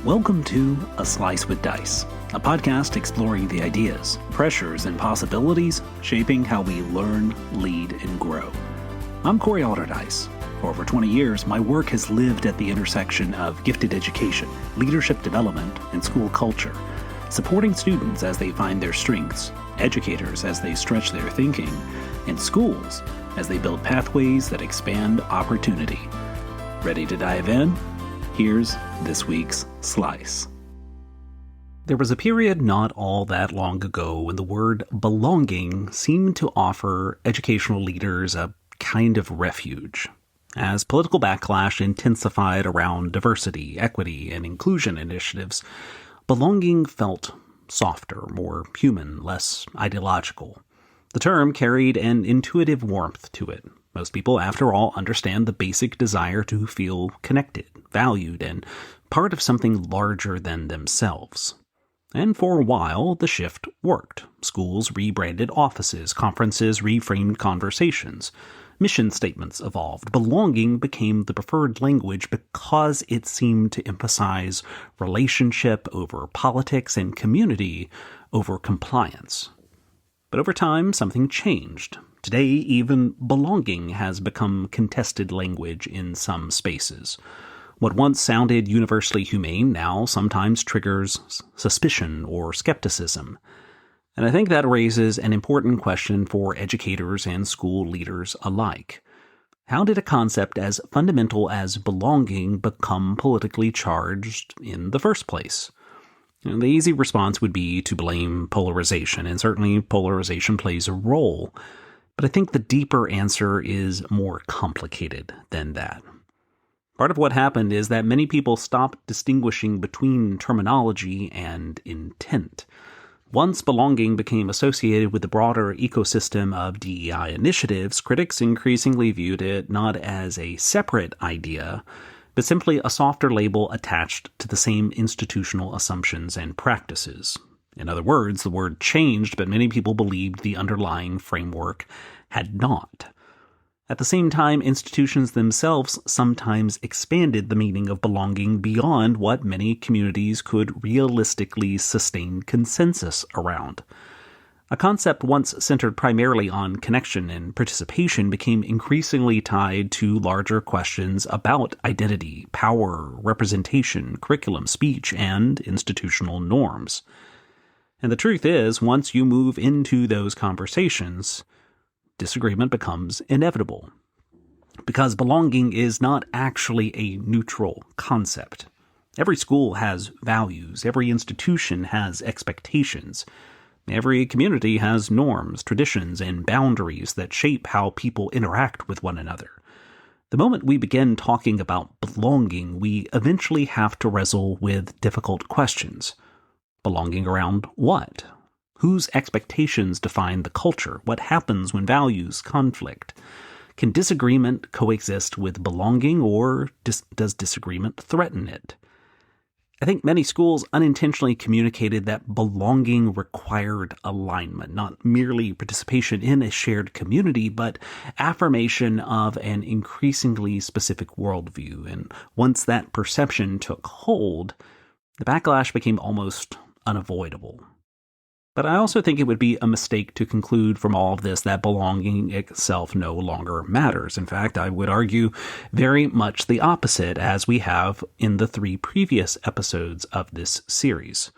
Welcome to A Slice with Dice, a podcast exploring the ideas, pressures, and possibilities shaping how we learn, lead, and grow. I'm Corey Alderdice. For over 20 years, my work has lived at the intersection of gifted education, leadership development, and school culture, supporting students as they find their strengths, educators as they stretch their thinking, and schools as they build pathways that expand opportunity. Ready to dive in? Here's this week's Slice. There was a period not all that long ago when the word belonging seemed to offer educational leaders a kind of refuge. As political backlash intensified around diversity, equity, and inclusion initiatives, belonging felt softer, more human, less ideological. The term carried an intuitive warmth to it. Most people, after all, understand the basic desire to feel connected, valued, and part of something larger than themselves. And for a while, the shift worked. Schools rebranded offices, conferences reframed conversations, mission statements evolved. Belonging became the preferred language because it seemed to emphasize relationship over politics and community over compliance. But over time, something changed. Today, even belonging has become contested language in some spaces. What once sounded universally humane now sometimes triggers suspicion or skepticism. And I think that raises an important question for educators and school leaders alike. How did a concept as fundamental as belonging become politically charged in the first place? The easy response would be to blame polarization, and certainly polarization plays a role. But I think the deeper answer is more complicated than that. Part of what happened is that many people stopped distinguishing between terminology and intent. Once belonging became associated with the broader ecosystem of DEI initiatives, critics increasingly viewed it not as a separate idea, but simply a softer label attached to the same institutional assumptions and practices. In other words, the word changed, but many people believed the underlying framework had not. At the same time, institutions themselves sometimes expanded the meaning of belonging beyond what many communities could realistically sustain consensus around. A concept once centered primarily on connection and participation became increasingly tied to larger questions about identity, power, representation, curriculum, speech, and institutional norms. And the truth is, once you move into those conversations, disagreement becomes inevitable. Because belonging is not actually a neutral concept. Every school has values, every institution has expectations. Every community has norms, traditions, and boundaries that shape how people interact with one another. The moment we begin talking about belonging, we eventually have to wrestle with difficult questions. Belonging around what? Whose expectations define the culture? What happens when values conflict? Can disagreement coexist with belonging, or does disagreement threaten it? I think many schools unintentionally communicated that belonging required alignment, not merely participation in a shared community, but affirmation of an increasingly specific worldview. And once that perception took hold, the backlash became almost unavoidable. But I also think it would be a mistake to conclude from all of this that belonging itself no longer matters. In fact, I would argue very much the opposite, as we have in the 3 previous episodes of this series.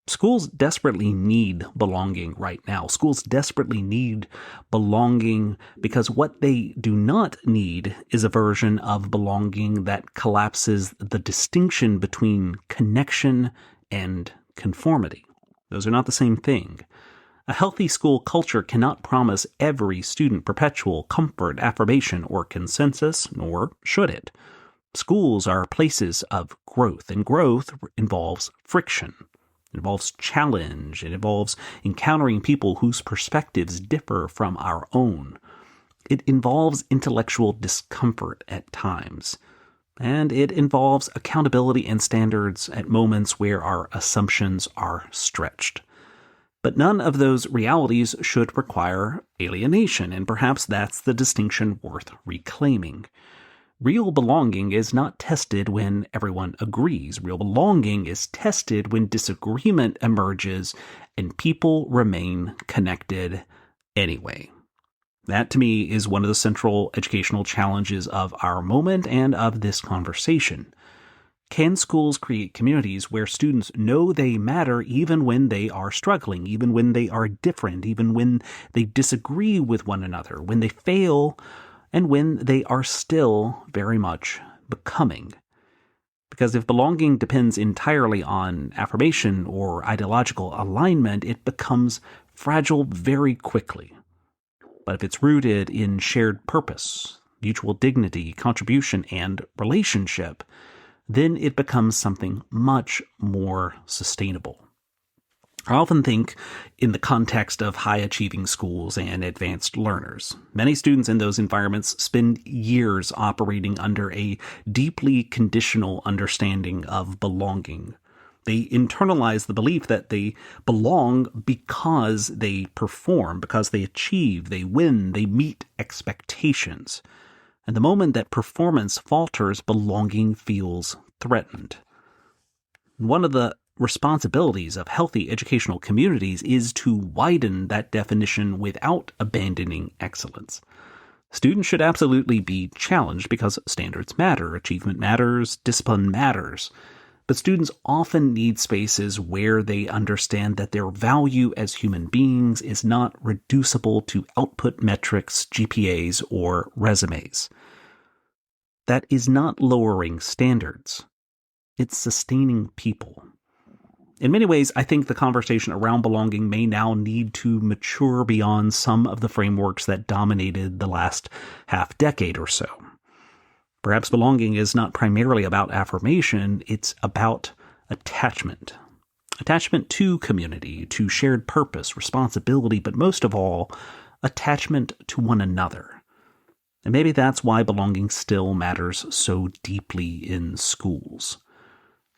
Schools desperately need belonging right now. Schools desperately need belonging because what they do not need is a version of belonging that collapses the distinction between connection and conformity. Those are not the same thing. A healthy school culture cannot promise every student perpetual comfort, affirmation, or consensus, nor should it. Schools are places of growth, and growth involves friction. It involves challenge. It involves encountering people whose perspectives differ from our own. It involves intellectual discomfort at times. And it involves accountability and standards at moments where our assumptions are stretched. But none of those realities should require alienation, and perhaps that's the distinction worth reclaiming. Real belonging is not tested when everyone agrees. Real belonging is tested when disagreement emerges and people remain connected anyway. That, to me, is one of the central educational challenges of our moment and of this conversation. Can schools create communities where students know they matter even when they are struggling, even when they are different, even when they disagree with one another, when they fail, and when they are still very much becoming? Because if belonging depends entirely on affirmation or ideological alignment, it becomes fragile very quickly. But if it's rooted in shared purpose, mutual dignity, contribution, and relationship, then it becomes something much more sustainable. I often think in the context of high-achieving schools and advanced learners. Many students in those environments spend years operating under a deeply conditional understanding of belonging. They internalize the belief that they belong because they perform, because they achieve, they win, they meet expectations. And the moment that performance falters, belonging feels threatened. One of the responsibilities of healthy educational communities is to widen that definition without abandoning excellence. Students should absolutely be challenged because standards matter, achievement matters, discipline matters. But students often need spaces where they understand that their value as human beings is not reducible to output metrics, GPAs, or resumes. That is not lowering standards. It's sustaining people. In many ways, I think the conversation around belonging may now need to mature beyond some of the frameworks that dominated the last half-decade or so. Perhaps belonging is not primarily about affirmation, it's about attachment. Attachment to community, to shared purpose, responsibility, but most of all, attachment to one another. And maybe that's why belonging still matters so deeply in schools.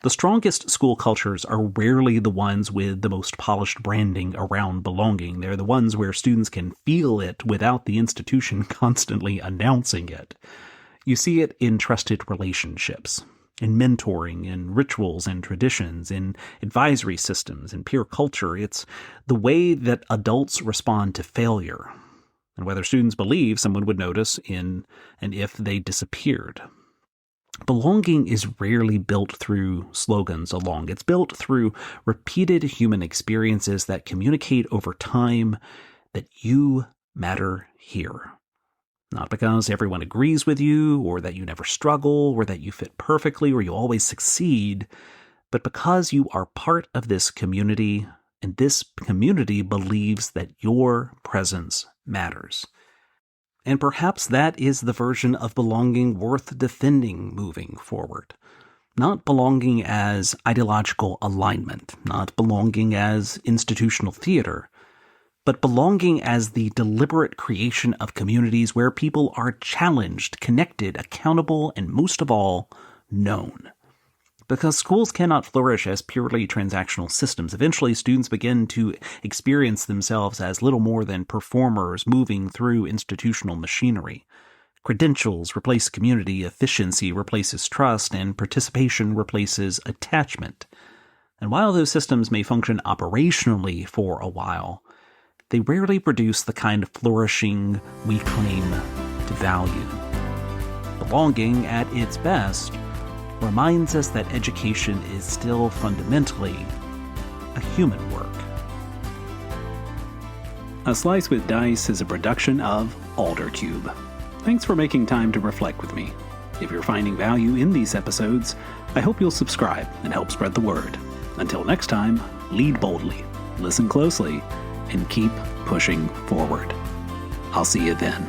The strongest school cultures are rarely the ones with the most polished branding around belonging. They're the ones where students can feel it without the institution constantly announcing it. You see it in trusted relationships, in mentoring, in rituals and traditions, in advisory systems, in peer culture. It's the way that adults respond to failure, and whether students believe someone would notice in and if they disappeared. Belonging is rarely built through slogans alone. It's built through repeated human experiences that communicate over time that you matter here. Not because everyone agrees with you, or that you never struggle, or that you fit perfectly, or you always succeed, but because you are part of this community, and this community believes that your presence matters. And perhaps that is the version of belonging worth defending moving forward. Not belonging as ideological alignment, not belonging as institutional theater, but belonging as the deliberate creation of communities where people are challenged, connected, accountable, and most of all, known. Because schools cannot flourish as purely transactional systems. Eventually, students begin to experience themselves as little more than performers moving through institutional machinery. Credentials replace community, efficiency replaces trust, and participation replaces attachment. And while those systems may function operationally for a while, they rarely produce the kind of flourishing we claim to value. Belonging, at its best, reminds us that education is still fundamentally a human work. A Slice with Dice is a production of Aldercube. Thanks for making time to reflect with me. If you're finding value in these episodes, I hope you'll subscribe and help spread the word. Until next time, lead boldly, listen closely, and keep pushing forward. I'll see you then.